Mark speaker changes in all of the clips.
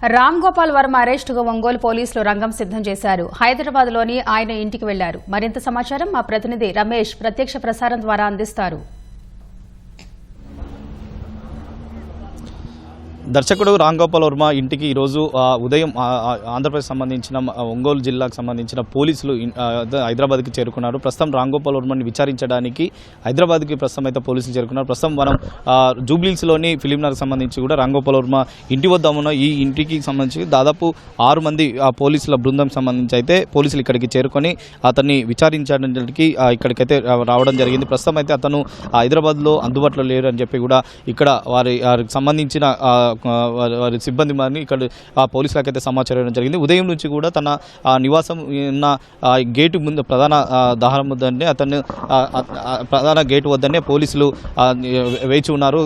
Speaker 1: రామ్ గోపాల్ వర్మ అరెస్టుకు ఒంగోలు పోలీసులు రంగం సిద్ధం చేశారు. హైదరాబాద్లోని ఆయన ఇంటికి వెళ్లారు. మరింత సమాచారం మా ప్రతినిధి రమేష్ ప్రత్యక్ష ప్రసారం ద్వారా అందిస్తారు.
Speaker 2: దర్శకుడు రామ్ గోపాల్ వర్మ ఇంటికి ఈరోజు ఉదయం ఆంధ్రప్రదేశ్ సంబంధించిన ఒంగోలు జిల్లాకు సంబంధించిన పోలీసులు హైదరాబాద్కి చేరుకున్నారు. ప్రస్తుతం రామ్ గోపాల్ వర్మని విచారించడానికి హైదరాబాద్కి ప్రస్తుతం అయితే పోలీసులు చేరుకున్నారు. ప్రస్తుతం మనం జూబ్లీహిల్స్లోని ఫిలింనగర్కి సంబంధించి కూడా రామ్ గోపాల్ వర్మ ఇంటి వద్ద ఉన్న ఈ ఇంటికి సంబంధించి దాదాపు 6 మంది పోలీసుల బృందం సంబంధించి అయితే పోలీసులు ఇక్కడికి చేరుకొని అతన్ని విచారించడానికి ఇక్కడికైతే రావడం జరిగింది. ప్రస్తుతం అయితే అతను హైదరాబాద్లో అందుబాటులో లేరు అని చెప్పి కూడా ఇక్కడ వారికి సంబంధించిన వారి సిబ్బంది మరి ఇక్కడ పోలీసులకైతే సమాచారం ఇవ్వడం జరిగింది. ఉదయం నుంచి కూడా తన నివాసం ఉన్న గేటు ముందు ప్రధాన దహనం వద్దనే అతను ప్రధాన గేటు వద్దనే పోలీసులు వేచి ఉన్నారు.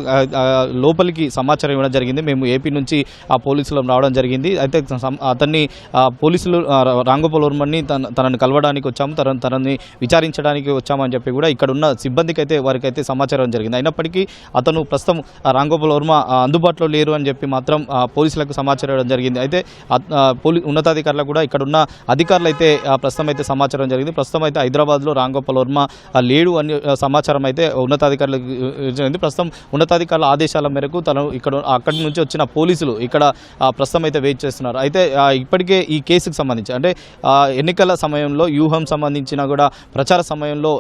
Speaker 2: లోపలికి సమాచారం ఇవ్వడం జరిగింది. మేము ఏపీ నుంచి ఆ పోలీసులు రావడం జరిగింది. అయితే అతన్ని పోలీసులు రామ్ గోపాల్ వర్మని తనని కలవడానికి వచ్చాము, తనని విచారించడానికి వచ్చామని చెప్పి కూడా ఇక్కడ ఉన్న సిబ్బందికి అయితే వారికైతే సమాచారం జరిగింది. అయినప్పటికీ అతను ప్రస్తుతం రామ్ గోపాల్ వర్మ అందుబాటులో లేరు అని చెప్పి మాత్రం పోలీసులకు సమాచారం ఇవ్వడం జరిగింది. అయితే ఉన్నతాధికారులకు కూడా ఇక్కడ ఉన్న అధికారులు అయితే ప్రస్తుతం అయితే సమాచారం జరిగింది. ప్రస్తుతం అయితే హైదరాబాద్లో రామ్ గోపాల్ వర్మ లేడు అని సమాచారం అయితే ఉన్నతాధికారులకు జరిగింది. ప్రస్తుతం ఉన్నతాధికారుల ఆదేశాల మేరకు తను అక్కడి నుంచి వచ్చిన పోలీసులు ఇక్కడ ప్రస్తుతం అయితే వెయిట్ చేస్తున్నారు. అయితే ఇప్పటికే ఈ కేసుకు సంబంధించి అంటే ఎన్నికల సమయంలో వ్యూహం సంబంధించిన కూడా ప్రచార సమయంలో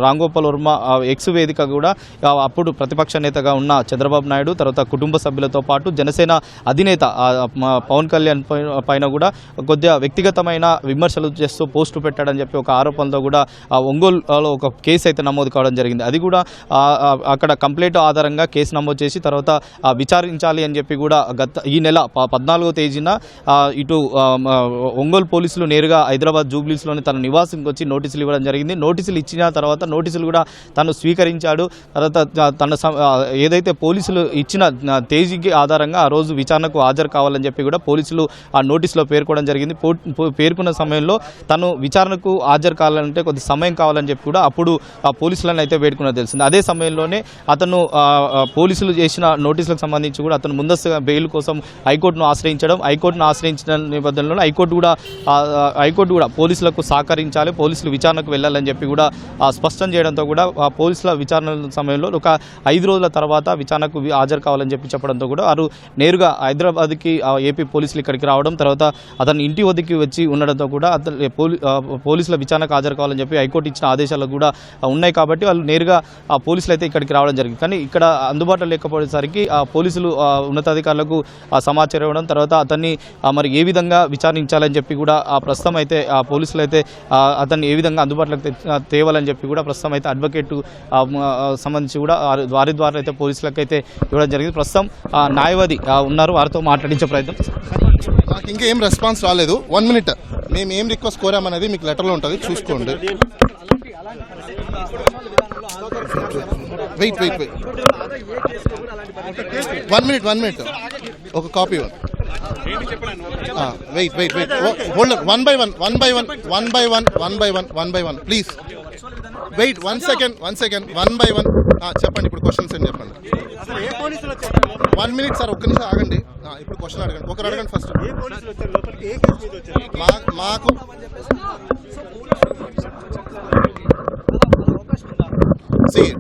Speaker 2: రామ్ గోపాల్ వర్మ ఎక్స్ వేదిక కూడా అప్పుడు ప్రతిపక్ష నేతగా ఉన్న చంద్రబాబు నాయుడు తర్వాత కుటుంబ సభ్యులతో పాటు జనసేన అధినేత పవన్ కళ్యాణ్ పైన కూడా కొద్దిగా వ్యక్తిగతమైన విమర్శలు చేస్తూ పోస్టు పెట్టాడని చెప్పి ఒక ఆరోపణతో కూడా ఒంగోలులో ఒక కేసు అయితే నమోదు కావడం జరిగింది. అది కూడా అక్కడ కంప్లైంట్ ఆధారంగా కేసు నమోదు చేసి తర్వాత విచారించాలి అని చెప్పి కూడా ఈ నెల 14వ తేదీన ఇటు ఒంగోలు పోలీసులు నేరుగా హైదరాబాద్ జూబ్లీస్లోని తన నివాసానికి వచ్చి నోటీసులు ఇవ్వడం జరిగింది. నోటీసులు ఇచ్చిన తర్వాత నోటీసులు కూడా తను స్వీకరించాడు. తర్వాత తన ఏదైతే పోలీసులు ఇచ్చిన తేదీకి ఆధారంగా ఆ రోజు విచారణకు హాజరు కావాలని చెప్పి కూడా పోలీసులు ఆ నోటీసులో పేర్కొనడం జరిగింది. పేర్కొన్న సమయంలో తను విచారణకు హాజరు కావాలంటే కొద్ది సమయం కావాలని చెప్పి కూడా అప్పుడు ఆ పోలీసులను అయితే వేడుకున్నది తెలిసింది. అదే సమయంలోనే అతను పోలీసులు చేసిన నోటీసులకు సంబంధించి కూడా అతను ముందస్తుగా బెయిల్ కోసం హైకోర్టును ఆశ్రయించిన నేపథ్యంలో హైకోర్టు కూడా పోలీసులకు సహకరించాలి, పోలీసులు విచారణకు వెళ్ళాలని చెప్పి కూడా స్పష్టం చేయడంతో కూడా పోలీసుల విచారణ సమయంలో ఒక 5 రోజుల తర్వాత విచారణకు హాజరు కావాలని చెప్పడంతో కూడా వారు నేరుగా హైదరాబాద్కి ఏపీ పోలీసులు ఇక్కడికి రావడం, తర్వాత అతను ఇంటి వద్దకి వచ్చి ఉండడంతో కూడా అతను పోలీసుల విచారణకు హాజరు కావాలని చెప్పి హైకోర్టు ఇచ్చిన ఆదేశాలు కూడా ఉన్నాయి. కాబట్టి వాళ్ళు నేరుగా పోలీసులు అయితే ఇక్కడికి రావడం జరిగింది. కానీ ఇక్కడ అందుబాటులో లేకపోయేసరికి పోలీసులు ఉన్నతాధికారులకు సమాచారం ఇవ్వడం, తర్వాత అతన్ని మరి ఏ విధంగా విచారించాలని చెప్పి కూడా ప్రస్తుతం అయితే పోలీసులు అయితే అతన్ని ఏ విధంగా అందుబాటులోకి తేవాలని చెప్పి కూడా ప్రస్తుతం అయితే అడ్వకేట్ సంబంధించి కూడా వారి ద్వారా అయితే పోలీసులకు అయితే ఇవ్వడం జరిగింది. ప్రస్తుతం న్యాయవాది ఉన్నారు, వారితో మాట్లాడించే ప్రయత్నం.
Speaker 3: నాకు ఇంకా ఏం రెస్పాన్స్ రాలేదు. 1 మినిట్ మేము ఏం రిక్వెస్ట్ కోరామనేది మీకు లెటర్లో ఉంటుంది, చూసుకోండి. వెయిట్ 1 మినిట్ ఒక copy wait hold 1 by 1 please wait 1 second 1 by 1 చెప్పండి. ఇప్పుడు క్వశ్చన్స్ ఏం చెప్పండి. 1 మినిట్ సార్, ఒక్క నిమిషం ఆగండి. ఇప్పుడు క్వశ్చన్ అడగండి, ఒకరు అడగండి ఫస్ట్. మాకు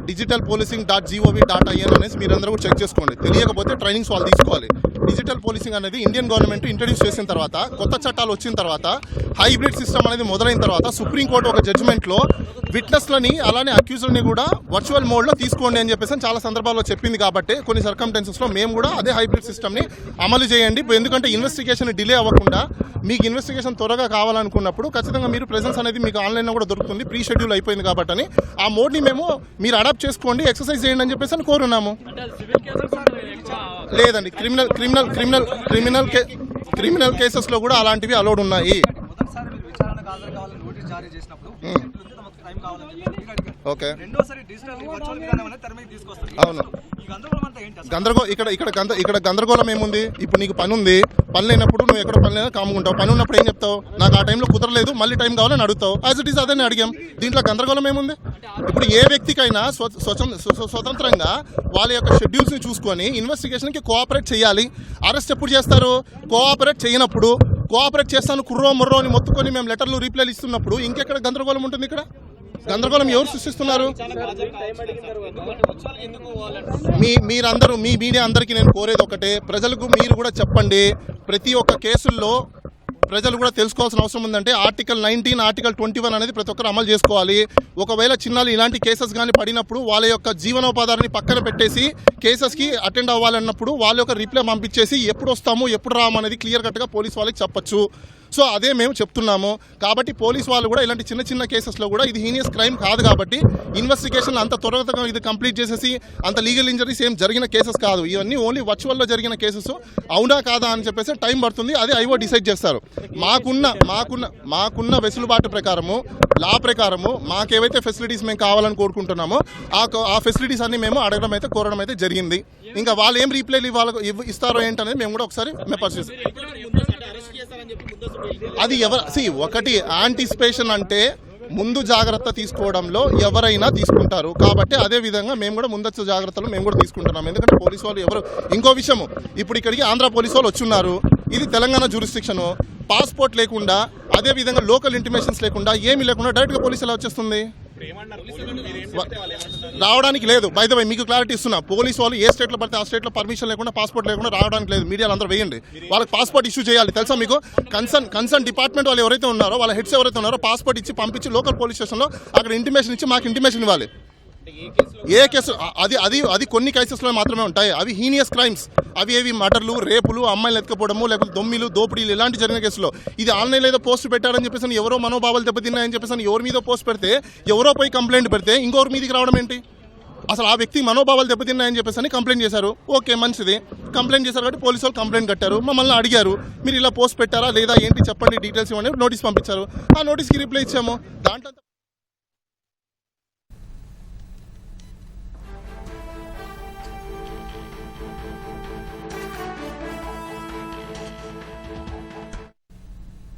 Speaker 3: digital policing.gov.in అనేసి మీరందరూ కూడా చెక్ చేసుకోండి. తెలియకపోతే ట్రైనింగ్స్ వాళ్ళు తీసుకోవాలి. డిజిటల్ పోలీసింగ్ అనేది ఇండియన్ గవర్నమెంట్ ఇంట్రడ్యూస్ చేసిన తర్వాత, కొత్త చట్టాలు వచ్చిన తర్వాత, హైబ్రిడ్ సిస్టమ్ అనేది మొదలైన తర్వాత సుప్రీంకోర్టు ఒక జడ్జిమెంట్లో విట్నెస్లని అలానే అక్యూజ్లని కూడా వర్చువల్ మోడ్లో తీసుకోండి అని చెప్పేసి చాలా సందర్భాల్లో చెప్పింది. కాబట్టి కొన్ని సర్కమ్స్టెన్సెస్లో మేము కూడా అదే హైబ్రిడ్ సిస్టమ్ని అమలు చేయండి. ఎందుకంటే ఇన్వెస్టిగేషన్ డిలే అవ్వకుండా మీకు ఇన్వెస్టిగేషన్ త్వరగా కావాలనుకున్నప్పుడు ఖచ్చితంగా మీరు ప్రెజెన్స్ అనేది మీకు ఆన్లైన్లో కూడా దొరుకుతుంది. ప్రీ షెడ్యూల్ అయిపోయింది కాబట్టి అని ఆ మోడ్ని మేము మీరు అడాప్ట్ చేసుకోండి, ఎక్సర్సైజ్ చేయండి అని చెప్పేసి అని కోరున్నాము. లేదండి, క్రిమినల్ కేసెస్లో కూడా అలాంటివి అలౌడ్ ఉన్నాయి.
Speaker 4: టైం కావాలని చెప్పి మీరు అడిగారు.
Speaker 3: ఓకే,
Speaker 4: రెండోసారి డిజిటల్ వర్చువల్ విధానం అనేది తెర మీద తీసుకొస్తారు.
Speaker 3: అవును.
Speaker 4: ఈ గందరగోళం అంతా ఏంటి అసలు?
Speaker 3: ఇక్కడ గందరగోళం ఏముంది? ఇప్పుడు నీకు పని ఉంది, పని లేనప్పుడు నువ్వు ఎక్కడ పని లేదా కాముకుంటావు, పని ఉన్నప్పుడు ఏం చెప్తావు? నాకు ఆ టైంలో కుదరలేదు, మళ్ళీ టైం కావాలని అడుగుతావు. యాజ్ ఇట్ ఈస్ అదే అడిగాం. దీంట్లో గందరగోళం ఏముంది? ఇప్పుడు ఏ వ్యక్తికైనా స్వతంత్రంగా వాళ్ళ యొక్క షెడ్యూల్స్ని చూసుకొని ఇన్వెస్టిగేషన్కి కోఆపరేట్ చేయాలి. అరెస్ట్ ఎప్పుడు చేస్తారు? కోఆపరేట్ చేయనప్పుడు. కోఆపరేట్ చేస్తాను కుర్రో ముర్రో అని మొత్తుకొని మేము లెటర్లు రీప్లైలు ఇస్తున్నప్పుడు ఇంకెక్కడ గందరగోళం ఉంటుంది? ఇక్కడ గందరగోళం ఎవరు సృష్టిస్తున్నారు? మీరందరూ, మీ మీడియా అందరికీ నేను కోరేది ఒకటే, ప్రజలకు మీరు కూడా చెప్పండి. ప్రతి ఒక్క కేసుల్లో ప్రజలు కూడా తెలుసుకోవాల్సిన అవసరం ఉందంటే ఆర్టికల్ 19, ఆర్టికల్ 21 అనేది ప్రతి ఒక్కరు అమలు చేసుకోవాలి. ఒకవేళ చిన్నాలు ఇలాంటి కేసెస్ కానీ పడినప్పుడు వాళ్ళ యొక్క జీవనోపాధాన్ని పక్కన పెట్టేసి కేసెస్కి అటెండ్ అవ్వాలన్నప్పుడు వాళ్ళ యొక్క రిప్లై పంపించేసి ఎప్పుడు వస్తాము ఎప్పుడు రాము అనేది క్లియర్ కట్గా పోలీస్ వాళ్ళకి చెప్పచ్చు. సో అదే మేము చెప్తున్నాము. కాబట్టి పోలీస్ వాళ్ళు కూడా ఇలాంటి చిన్న చిన్న కేసెస్లో కూడా ఇది హీనియస్ క్రైమ్ కాదు కాబట్టి ఇన్వెస్టిగేషన్ అంత త్వరగా ఇది కంప్లీట్ చేసేసి అంత లీగల్ ఇంజరీస్ ఏం జరిగిన కేసెస్ కాదు. ఇవన్నీ ఓన్లీ వర్చువల్లో జరిగిన కేసెస్. అవునా కాదా అని చెప్పేసి టైం పడుతుంది, అదే ఐఓ డిసైడ్ చేస్తారు. మాకున్న వెసులుబాటు ప్రకారము, లా ప్రకారము మాకేవైతే ఫెసిలిటీస్ మేము కావాలని కోరుకుంటున్నామో ఆ ఫెసిలిటీస్ అన్ని మేము అడగడం అయితే కోరడం అయితే జరిగింది. ఇంకా వాళ్ళు ఏం రీప్లైలు ఇస్తారో ఏంటనేది మేము కూడా ఒకసారి మేము పరిశీలిస్తాం. అది ఒకటి యాంటిసిపేషన్ అంటే ముందు జాగ్రత్త తీసుకోవడంలో ఎవరైనా తీసుకుంటారు. కాబట్టి అదే విధంగా మేము కూడా ముందస్తు జాగ్రత్తలు మేము కూడా తీసుకుంటున్నాం. ఎందుకంటే పోలీసు వాళ్ళు ఎవరు, ఇంకో విషయము, ఇప్పుడు ఇక్కడికి ఆంధ్ర పోలీసు వాళ్ళు వచ్చున్నారు, ఇది తెలంగాణ జ్యూరిస్డిక్షను. పాస్పోర్ట్ లేకుండా, అదే విధంగా లోకల్ ఇంటిమేషన్స్ లేకుండా, ఏమీ లేకుండా డైరెక్ట్గా పోలీసు ఎలా వచ్చేస్తుంది? రావడానికి లేదు. బై ద వే మీకు క్లారిటీ ఇస్తున్నా, పోలీసు వాళ్ళు ఏ స్టేట్లో పడితే ఆ స్టేట్లో పర్మిషన్ లేకుండా, పాస్పోర్ట్ లేకుండా రావడానికి లేదు. మీడియాలో అందరూ వేయండి, వాళ్ళకి పాస్పోర్ట్ ఇష్యూ చేయాలి. తెలుసా మీకు? కన్సర్న్ డిపార్ట్మెంట్ వాళ్ళు ఎవరైతే ఉన్నారో, వాళ్ళ హెడ్స్ ఎవరైతే ఉన్నారో పాస్పోర్ట్ ఇచ్చి పంపించి లోకల్ పోలీస్ స్టేషన్లో అక్కడ ఇంటిమేషన్ ఇచ్చి మాకు ఇంటిమేషన్ ఇవ్వాలి. ఏ కేసు అది కొన్ని కేసెస్లో మాత్రమే ఉంటాయి. అవి హీనియస్ క్రైమ్స్. అవి మర్డర్లు, రేపులు, అమ్మాయిలు ఎత్తుకపోవడము, లేకపోతే దొమ్మిలు, దోపిడీలు ఇలాంటి జరిగిన కేసులో. ఇది ఆన్లైన్లో ఏదో పోస్ట్ పెట్టారని చెప్పేసి, ఎవరో మనోభావాలు దెబ్బతిన్నాయని చెప్పేసి ఎవరి మీద పోస్ట్ పెడితే, ఎవరో పోయి కంప్లైంట్ పెడితే ఇంకొకరి మీదకి రావడం ఏంటి? అసలు ఆ వ్యక్తి మనోభావాలు దెబ్బతిన్నాయని చెప్పేసి కంప్లైంట్ చేశారు. ఓకే, మంచిది. కంప్లైంట్ చేశారు కాబట్టి పోలీసు వాళ్ళు కంప్లైంట్ కట్టారు. మమ్మల్ని అడిగారు, మీరు ఇలా పోస్ట్ పెట్టారా లేదా ఏంటి చెప్పండి, డీటెయిల్స్ ఇవ్వండి. నోటీస్ పంపించారు. ఆ నోటీస్కి రిప్లై ఇచ్చాము. దాంట్లో